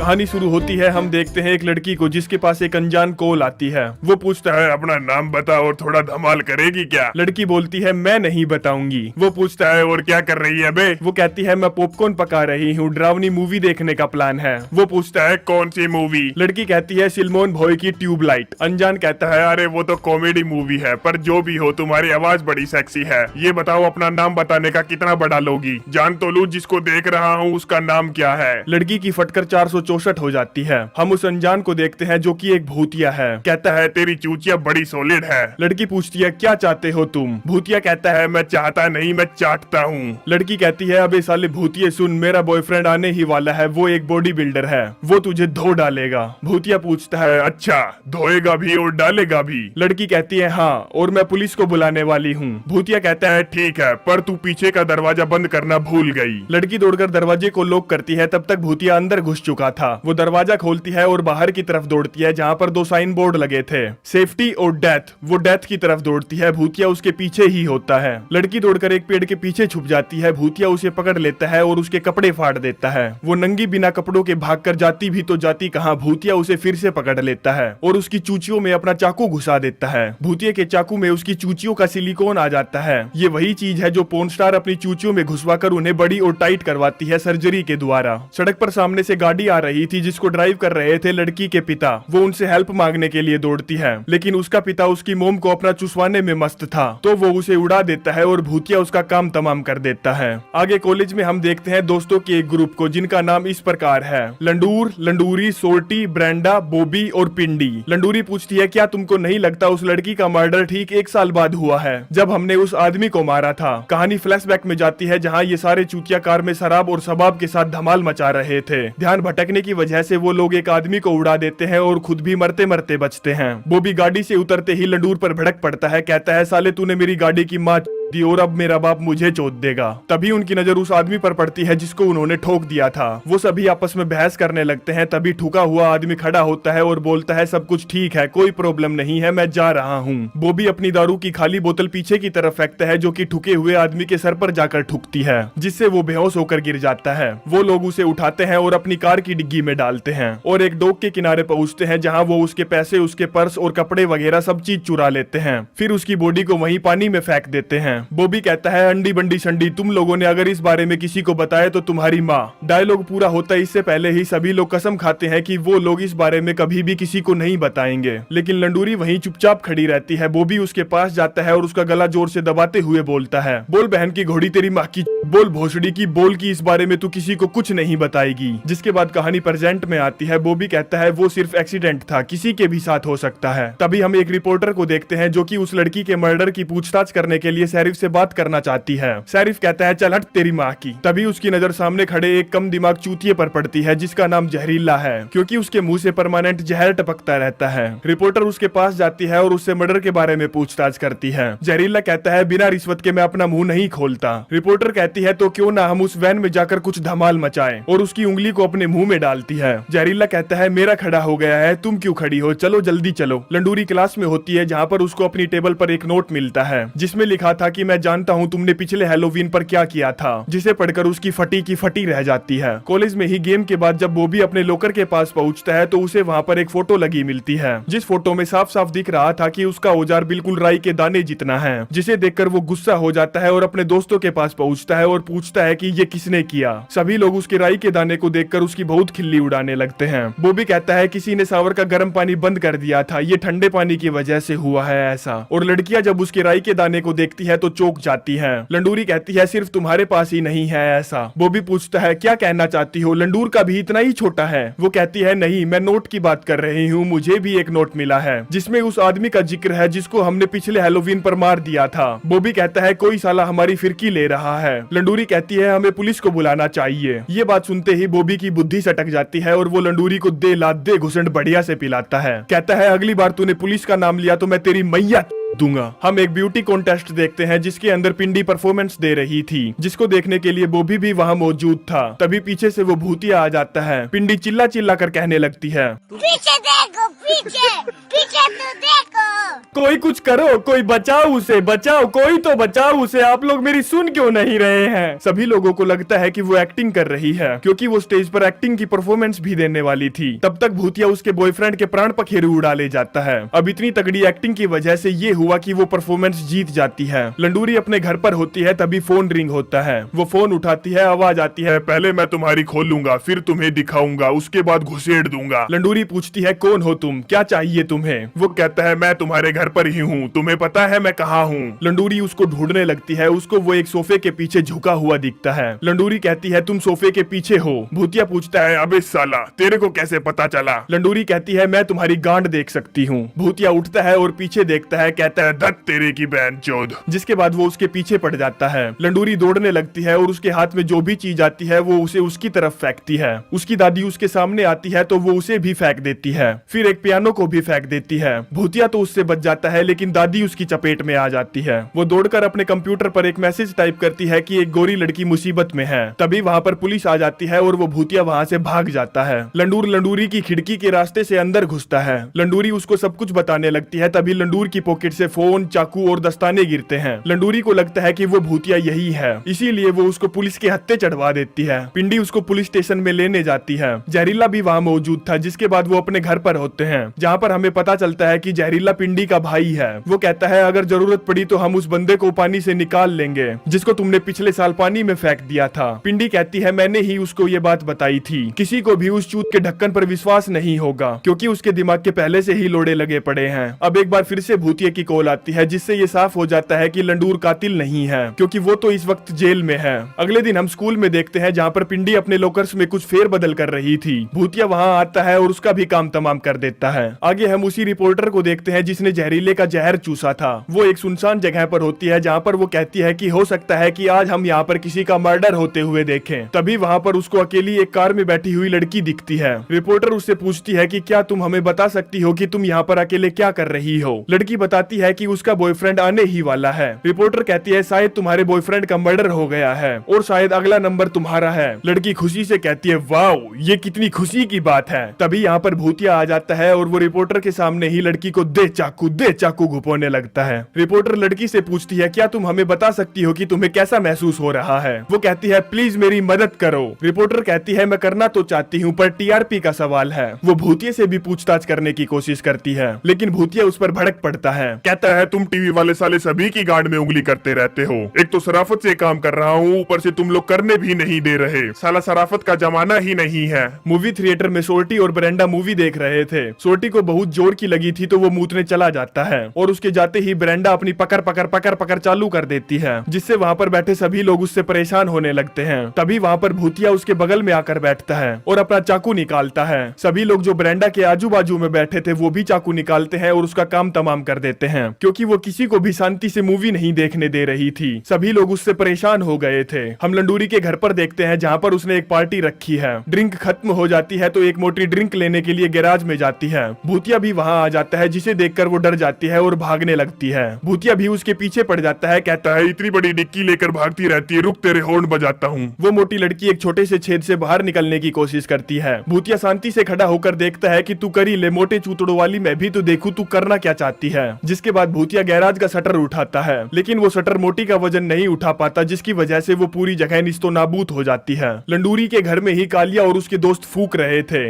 कहानी शुरू होती है। हम देखते हैं एक लड़की को जिसके पास एक अनजान कॉल आती है। वो पूछता है अपना नाम बता और थोड़ा धमाल करेगी क्या। लड़की बोलती है मैं नहीं बताऊंगी। वो पूछता है और क्या कर रही है बे। वो कहती है मैं पॉपकॉर्न पका रही हूँ, डरावनी मूवी देखने का प्लान है। वो पूछता है कौन सी मूवी। लड़की कहती है सिलमोन भॉय की ट्यूबलाइट। अनजान कहता है अरे वो तो कॉमेडी मूवी है, पर जो भी हो तुम्हारी आवाज बड़ी सेक्सी है। ये बताओ अपना नाम बताने का कितना बड़ा लोगी, जान तो लूं जिसको देख रहा हूँ उसका नाम क्या है। लड़की की फटकर 464 हो जाती है। हम उस अनजान को देखते हैं जो कि एक भूतिया है। कहता है तेरी चूचिया बड़ी सॉलिड है। लड़की पूछती है क्या चाहते हो तुम। भूतिया कहता है मैं चाहता नहीं मैं चाटता हूँ। लड़की कहती है अबे साले भूतिये सुन, मेरा बॉयफ्रेंड आने ही वाला है, वो एक बॉडी बिल्डर है, वो तुझे धो डालेगा। भूतिया पूछता है अच्छा धोएगा भी और डालेगा भी। लड़की कहती है हाँ, और मैं पुलिस को बुलाने वाली हूँ। भूतिया कहता है ठीक है, पर तू पीछे का दरवाजा बंद करना भूल गई। लड़की दौड़कर दरवाजे को लॉक करती है। तब तक भूतिया अंदर घुस चुका था। वो दरवाजा खोलती है और बाहर की तरफ दौड़ती है जहाँ पर 2 साइन बोर्ड लगे थे, सेफ्टी और डेथ। वो डेथ की तरफ दौड़ती है। भूतिया उसके पीछे ही होता है। लड़की दौड़कर एक पेड़ के पीछे छुप जाती है। भूतिया उसे पकड़ लेता है और उसके कपड़े फाड़ देता है। वो नंगी बिना कपड़ों के भागकर जाती भी तो जाती कहाँ। भूतिया उसे फिर से पकड़ लेता है और उसकी चूचियों में अपना चाकू घुसा देता है। भूतिया के चाकू में उसकी चूचियों का सिलिकॉन आ जाता है। ये वही चीज है जो पोर्न स्टार अपनी चूचियों में घुसवाकर उन्हें बड़ी और टाइट करवाती है सर्जरी के द्वारा। सड़क पर सामने से गाड़ी आ रही थी जिसको ड्राइव कर रहे थे लड़की के पिता। वो उनसे हेल्प मांगने के लिए दौड़ती है, लेकिन उसका पिता उसकी मोम को अपना चुसवाने में मस्त था, तो वो उसे उड़ा देता है और भूतिया उसका काम तमाम कर देता है। आगे कॉलेज में हम देखते हैं दोस्तों के एक ग्रुप को जिनका नाम इस प्रकार है लंडूर, लंडूरी, सोर्टी, ब्रेंडा, बॉबी और पिंडी। लंडूरी पूछती है क्या तुमको नहीं लगता उस लड़की का मर्डर ठीक 1 साल बाद हुआ है जब हमने उस आदमी को मारा था। कहानी फ्लैशबैक में जाती है जहाँ ये सारे चूतिया कार में शराब और शबाब के साथ धमाल मचा रहे थे। ध्यान भटकने की वजह से वो लोग एक आदमी को उड़ा देते हैं और खुद भी मरते मरते बचते हैं। बॉबी गाड़ी से उतरते ही लंडूर पर भड़क पड़ता है। कहता है साले तूने मेरी गाड़ी की माँ दी और अब मेरा बाप मुझे चोट देगा। तभी उनकी नजर उस आदमी पर पड़ती है जिसको उन्होंने ठोक दिया था। वो सभी आपस में बहस करने लगते हैं। तभी ठुका हुआ आदमी खड़ा होता है और बोलता है सब कुछ ठीक है, कोई प्रॉब्लम नहीं है, मैं जा रहा हूँ। बॉबी अपनी दारू की खाली बोतल पीछे की तरफ फेंकता है जो कि ठुके हुए आदमी के सर पर जाकर ठुकती है, जिससे वो बेहोश होकर गिर जाता है। वो लोग उसे उठाते हैं और अपनी कार की डिग्गी में डालते हैं और एक डॉक के किनारे पहुंचते हैं जहाँ वो उसके पैसे, उसके पर्स और कपड़े वगैरह सब चीज चुरा लेते हैं। फिर उसकी बॉडी को वहीं पानी में फेंक देते हैं। बॉबी कहता है अंडी बंडी संडी, तुम लोगों ने अगर इस बारे में किसी को बताया तो तुम्हारी माँ। डायलॉग पूरा होता है इससे पहले ही सभी लोग कसम खाते हैं कि वो लोग इस बारे में कभी भी किसी को नहीं बताएंगे, लेकिन लंडूरी वहीं चुपचाप खड़ी रहती है। बॉबी उसके पास जाता है और उसका गला जोर से दबाते हुए बोलता है बोल बहन की घोड़ी तेरी माँ की, बोल भोसड़ी की, बोल की इस बारे में तू किसी को कुछ नहीं बताएगी। जिसके बाद कहानी प्रेजेंट में आती है। बॉबी कहता है वो सिर्फ एक्सीडेंट था, किसी के भी साथ हो सकता है। तभी हम एक रिपोर्टर को देखते हैं जो कि उस लड़की के मर्डर की पूछताछ करने के लिए शेरिफ से बात करना चाहती है। शेरिफ कहता है चल हट तेरी माँ की। तभी उसकी नजर सामने खड़े एक कम दिमाग चूतिए पर पड़ती है जिसका नाम जहरीला है, क्योंकि उसके मुंह से परमानेंट जहर टपकता रहता है। रिपोर्टर उसके पास जाती है और उससे मर्डर के बारे में पूछताछ करती है। जहरीला कहता है बिना रिश्वत के मैं अपना मुंह नहीं खोलता। रिपोर्टर कहती है तो क्यों ना हम उस वैन में जाकर कुछ धमाल मचाएं, और उसकी उंगली को अपने मुंह में डालती है। जहरीला कहता है मेरा खड़ा हो गया है, तुम क्यों खड़ी हो, चलो जल्दी चलो। लंडूरी क्लास में होती है जहाँ पर उसको अपनी टेबल पर एक नोट मिलता है जिसमें लिखा था कि मैं जानता हूँ तुमने पिछले हैलोवीन पर क्या किया था, जिसे पढ़कर उसकी फटी की फटी रह जाती है। कॉलेज में ही गेम के बाद जब बॉबी अपने लॉकर के पास पहुंचता है तो उसे वहाँ पर एक फोटो लगी मिलती है, जिस फोटो में साफ साफ दिख रहा था कि उसका औजार बिल्कुल राई के दाने जितना है, जिसे देखकर वो गुस्सा हो जाता है और अपने दोस्तों के पास पहुंचता है और पूछता है कि ये किसने किया। सभी लोग उसके राई के दाने को देखकर उसकी बहुत खिल्ली उड़ाने लगते हैं। बॉबी कहता है किसी ने शावर का गर्म पानी बंद कर दिया था, ये ठंडे पानी की वजह से हुआ है ऐसा। और लड़कियां जब उसके राई के दाने को देखती है तो चौंक जाती है। लंडूरी कहती है सिर्फ तुम्हारे पास ही नहीं है ऐसा। बॉबी पूछता है क्या कहना चाहती हो, लंडूर का भी इतना ही छोटा है। वो कहती है नहीं, मैं नोट की बात कर रही हूँ, मुझे भी एक नोट मिला है जिसमें उस आदमी का जिक्र है जिसको हमने पिछले हैलोवीन पर मार दिया था। बॉबी कहता है कोई साला हमारी फिरकी ले रहा है। लंडूरी कहती है हमें पुलिस को बुलाना चाहिए। ये बात सुनते ही बॉबी की बुद्धि सटक जाती है और वो लंडूरी को दे लात दे घुसंड बढ़िया से पिलाता है। कहता है अगली बार तूने पुलिस का नाम लिया तो मैं तेरी मैया दूंगा। हम एक ब्यूटी कॉन्टेस्ट देखते हैं जिसके अंदर पिंडी परफॉर्मेंस दे रही थी, जिसको देखने के लिए बॉबी भी वहाँ मौजूद था। तभी पीछे से वो भूतिया आ जाता है। पिंडी चिल्ला चिल्ला कर कहने लगती है पीछे देखो, पीछे पीछे तो देखो, कोई कुछ करो, कोई बचाओ उसे, बचाओ, कोई तो बचाओ उसे, आप लोग मेरी सुन क्यों नहीं रहे हैं। सभी लोगों को लगता है कि वो एक्टिंग कर रही है क्योंकि वो स्टेज पर एक्टिंग की परफॉर्मेंस भी देने वाली थी। तब तक भूतिया उसके बॉयफ्रेंड के प्राण पखेरु उड़ा ले जाता है। अब इतनी तगड़ी एक्टिंग की वजह से ये हुआ कि वो परफॉर्मेंस जीत जाती है। लंडूरी अपने घर पर होती है, तभी फोन रिंग होता है। वो फोन उठाती है, आवाज आती है, पहले मैं तुम्हारी खोलूंगा, फिर तुम्हें दिखाऊंगा, उसके बाद घुसेड़ दूंगा। लंडूरी पूछती है कौन हो तुम, क्या चाहिए तुम्हें? वो कहता है मैं तुम्हारे घर पर ही हूँ, तुम्हें पता है मैं कहाँ हूँ। लंडूरी उसको ढूंढने लगती है। उसको वो एक सोफे के पीछे झुका हुआ दिखता है। लंडूरी कहती है तुम सोफे के पीछे हो। भूतिया पूछता है अबे साला, तेरे को कैसे पता चला? लंडूरी कहती है मैं तुम्हारी गांड देख सकती हूँ। भूतिया उठता है और पीछे देखता है, कहता है धत तेरे की बहन चोद। जिसके बाद वो उसके पीछे पड़ जाता है। लंडूरी दौड़ने लगती है और उसके हाथ में जो भी चीज आती है वो उसे उसकी तरफ फेंकती है। उसकी दादी उसके सामने आती है तो वो उसे भी फेंक देती है, फिर एक पियानो को भी फेंक देती है। भूतिया तो उससे बच जाता है, लेकिन दादी उसकी चपेट में आ जाती है। वो दौड़कर अपने कंप्यूटर पर एक मैसेज टाइप करती है कि एक गोरी लड़की मुसीबत में है। तभी वहाँ पर पुलिस आ जाती है और वो भूतिया वहाँ से भाग जाता है। लंडूरी की खिड़की के रास्ते से अंदर घुसता है। लंडूरी उसको सब कुछ बताने लगती है। तभी लंडूर की पॉकेट से फोन, चाकू और दस्ताने गिरते हैं। लंडूरी को लगता है कि वो भूतिया यही है, इसीलिए वो उसको पुलिस के हत्थे चढ़वा देती है। पिंडी उसको पुलिस स्टेशन में लेने जाती है। जहरीला भी वहाँ मौजूद था। जिसके बाद वो अपने घर पर होते हैं, जहाँ पर हमें पता चलता है कि जहरीला पिंडी का भाई है। वो कहता है अगर जरूरत पड़ी तो हम उस बंदे को पानी से निकाल लेंगे जिसको तुमने पिछले साल पानी में फेंक दिया था। पिंडी कहती है मैंने ही उसको ये बात बताई थी। किसी को भी उस चूत के ढक्कन पर विश्वास नहीं होगा, क्योंकि उसके दिमाग के पहले से ही लोड़े लगे पड़े हैं। अब एक बार फिर से भूतिया की कॉल आती है, जिससे ये साफ हो जाता है कि लंडूर कातिल नहीं है, क्योंकि वो तो इस वक्त जेल में है। अगले दिन हम स्कूल में देखते हैं, जहाँ पर पिंडी अपने लॉकर्स में कुछ फेर बदल कर रही थी। भूतिया वहाँ आता है और उसका भी काम तमाम कर देता है। आगे हम उसी रिपोर्टर को देखते हैं जिसने जहरीले का जहर चूसा था। वो एक सुनसान जगह पर होती है, जहाँ पर वो कहती है कि हो सकता है कि आज हम यहाँ पर किसी का मर्डर होते हुए देखें। तभी वहाँ पर उसको अकेली एक कार में बैठी हुई लड़की दिखती है। रिपोर्टर उससे पूछती है कि क्या तुम हमें बता सकती हो कि तुम यहाँ पर अकेले क्या कर रही हो? लड़की बताती है कि उसका बॉयफ्रेंड आने ही वाला है। रिपोर्टर कहती है शायद तुम्हारे बॉयफ्रेंड का मर्डर हो गया है और शायद अगला नंबर तुम्हारा है। लड़की खुशी से कहती है वाओ, ये कितनी खुशी की बात है। तभी यहाँ पर भूतिया आ जाता है और वो रिपोर्टर के सामने ही लड़की को दे चाकू घुपोने लगता है। रिपोर्टर लड़की से पूछती है क्या तुम हमें बता सकती हो कि तुम्हें कैसा महसूस हो रहा है? वो कहती है प्लीज मेरी मदद करो। रिपोर्टर कहती है मैं करना तो चाहती हूँ, पर टीआरपी का सवाल है। वो भूतिया से भी पूछताछ करने की कोशिश करती है, लेकिन भूतिया उस पर भड़क पड़ता है। कहता है तुम टीवी वाले साले सभी की गांड में उंगली करते रहते हो। एक तो शराफत से काम कर रहा हूँ, ऊपर से तुम लोग करने भी नहीं दे रहे। साला शराफत का जमाना ही नहीं है। मूवी थिएटर में सोर्टी और ब्रेंडा मूवी देख रहे थे। सोर्टी को बहुत जोर की लगी थी तो वो मूतने चला जाता है और उसके जाते ही ब्रेंडा अपनी पकड़ चालू कर देती है, जिससे वहाँ पर बैठे सभी लोग उससे परेशान होने लगते हैं। तभी वहाँ पर भूतिया उसके बगल में आकर बैठता है और अपना चाकू निकालता है। सभी लोग जो ब्रेंडा के आजू बाजू में बैठे थे वो भी चाकू निकालते हैं और उसका काम तमाम कर देते हैं, क्योंकि वो किसी को भी शांति से मूवी नहीं देखने दे रही थी। सभी लोग उससे परेशान हो गए थे। हम लंडूरी के घर पर देखते हैं, जहाँ पर उसने एक पार्टी रखी है। ड्रिंक खत्म हो जाती है तो एक मोटी ड्रिंक लेने के लिए गैराज में जाती है। भूतिया भी वहाँ आ जाता है, जिसे देखकर वो डर जाती है और भागने लगती है। भूतिया भी उसके पीछे पड़ जाता है, कहता है इतनी बड़ी डिक्की लेकर भागती रहती है, रुक तेरे हॉर्न बजाता हूँ। वो मोटी लड़की एक छोटे से छेद से बाहर निकलने की कोशिश करती है। भूतिया शांति से खड़ा होकर देखता है कि तू करी ले, मोटे चूतड़ों वाली मैं भी तो देखूं तू करना क्या चाहती है। जिसके बाद भूतिया गैराज का शटर उठाता है, लेकिन वो शटर मोटी का वजन नहीं उठा पाता, जिसकी वजह से वो पूरी जगह निस्तो नाबूद हो जाती है। लंडूरी के घर में ही कालिया और उसके दोस्त फूक रहे थे।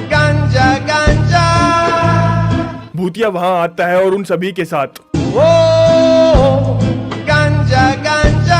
गांजा गांजा। भूतिया वहाँ आता है और उन सभी के साथ गांजा गांजा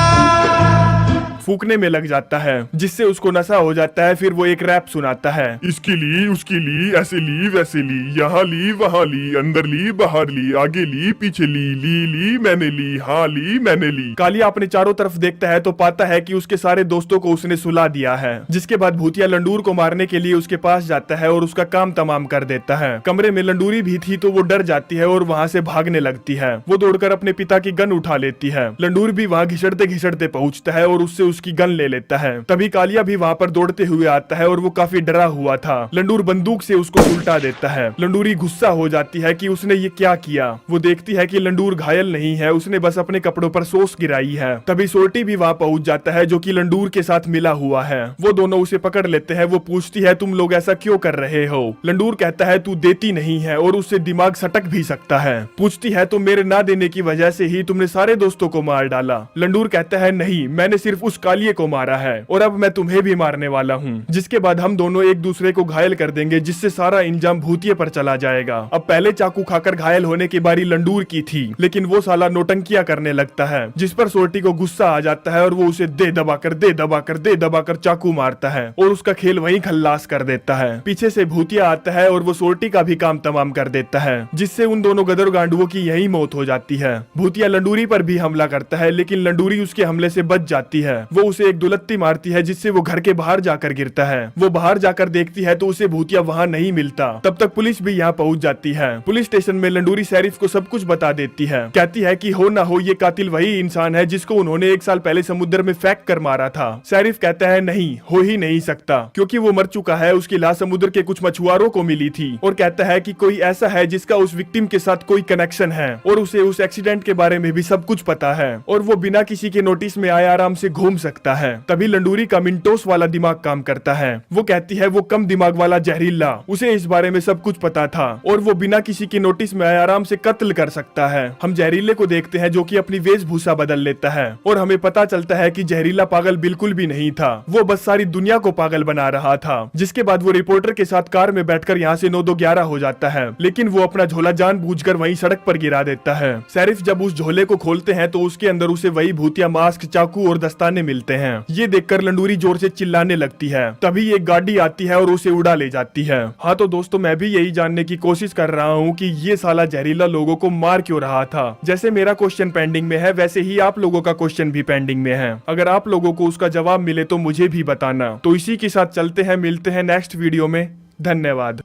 फूकने में लग जाता है, जिससे उसको नशा हो जाता है। फिर वो एक रैप सुनाता है, इसकी ली, उसकी ली, ऐसे ली, वैसे ली, यहाँ ली, वहाँ ली, अंदर ली, बाहर ली, आगे ली, पीछे ली, मैंने ली, हाँ ली, मैंने ली। कालिया अपने चारों तरफ देखता है तो पाता है कि उसके सारे दोस्तों को उसने सुला दिया है। जिसके बाद भूतिया लंडूर को मारने के लिए उसके पास जाता है और उसका काम तमाम कर देता है। कमरे में लंडूरी भी थी तो वो डर जाती है और वहाँ से भागने लगती है। वो दौड़कर अपने पिता की गन उठा लेती है। लंडूर भी वहाँ घिसड़ते घिसड़ते पहुँचता है और उससे उसकी गन ले लेता है। तभी कालिया भी वहाँ पर दौड़ते हुए आता है और वो काफी डरा हुआ था। लंडूर बंदूक से उसको उल्टा देता है। लंडूरी गुस्सा हो जाती है कि उसने ये क्या किया। वो देखती है कि लंडूर घायल नहीं है, उसने बस अपने कपड़ों पर सॉस गिराई है। तभी सोल्टी भी वहाँ पहुँच जाता है, जो कि लंडूर के साथ मिला हुआ है। वो दोनों उसे पकड़ लेते हैं। वो पूछती है तुम लोग ऐसा क्यों कर रहे हो? लंडूर कहता है तू देती नहीं है और उससे दिमाग सटक भी सकता है। पूछती है तो मेरे ना देने की वजह से ही तुमने सारे दोस्तों को मार डाला? लंडूर कहता है नहीं, मैंने सिर्फ उस कालिए को मारा है और अब मैं तुम्हें भी मारने वाला हूँ। जिसके बाद हम दोनों एक दूसरे को घायल कर देंगे, जिससे सारा इंजाम भूतिया पर चला जाएगा। अब पहले चाकू खाकर घायल होने की बारी लंडूर की थी, लेकिन वो साला नोटंकिया करने लगता है, जिस पर सोरटी को गुस्सा आ जाता है और वो उसे दे दबाकर चाकू मारता है और उसका खेल वहीं खल्लास कर देता है। पीछे से भूतिया आता है और वो सोरटी का भी काम तमाम कर देता है, जिससे उन दोनों गदर गांडुओं की यही मौत हो जाती है। भूतिया लंडूरी पर भी हमला करता है, लेकिन लंडूरी उसके हमले से बच जाती है। वो उसे एक दुलत्ती मारती है, जिससे वो घर के बाहर जाकर गिरता है। वो बाहर जाकर देखती है तो उसे भूतिया वहाँ नहीं मिलता। तब तक पुलिस भी यहाँ पहुँच जाती है। पुलिस स्टेशन में लंडूरी शरीफ को सब कुछ बता देती है। कहती है कि हो ना हो ये कातिल वही इंसान है जिसको उन्होंने 1 साल पहले समुद्र में फेंक कर मारा था। शरीफ कहता है नहीं, हो ही नहीं सकता, क्योंकि वो मर चुका है। उसकी लाश समुद्र के कुछ मछुआरों को मिली थी और कहता है कि कोई ऐसा है जिसका उस विक्टिम के साथ कोई कनेक्शन है और उसे उस एक्सीडेंट के बारे में भी सब कुछ पता है और वो बिना किसी के नोटिस में आए आराम से घूम सकता है। तभी लंडूरी का मिंटोस वाला दिमाग काम करता है। वो कहती है वो कम दिमाग वाला जहरीला, उसे इस बारे में सब कुछ पता था और वो बिना किसी के नोटिस में आए आराम से कत्ल कर सकता है। हम जहरीले को देखते हैं जो कि अपनी वेशभूषा बदल लेता है और हमें पता चलता है कि जहरीला पागल बिल्कुल भी नहीं था, वो बस सारी दुनिया को पागल बना रहा था। जिसके बाद वो रिपोर्टर के साथ कार में बैठकर यहाँ से 9-2-11 हो जाता है, लेकिन वो अपना झोला जानबूझकर वहीं सड़क पर गिरा देता है। शरीफ जब उस झोले को खोलते हैं तो उसके अंदर उसे वही भूतिया मास्क, चाकू और दस्ताने मिलते हैं। ये देखकर लंडूरी जोर से चिल्लाने लगती है। तभी एक गाड़ी आती है और उसे उड़ा ले जाती है। हाँ तो दोस्तों, मैं भी यही जानने की कोशिश कर रहा हूँ कि ये साला जहरीला लोगों को मार क्यों रहा था। जैसे मेरा क्वेश्चन पेंडिंग में है, वैसे ही आप लोगों का क्वेश्चन भी पेंडिंग में है। अगर आप लोगों को उसका जवाब मिले तो मुझे भी बताना। तो इसी के साथ चलते हैं, मिलते हैं नेक्स्ट वीडियो में। धन्यवाद।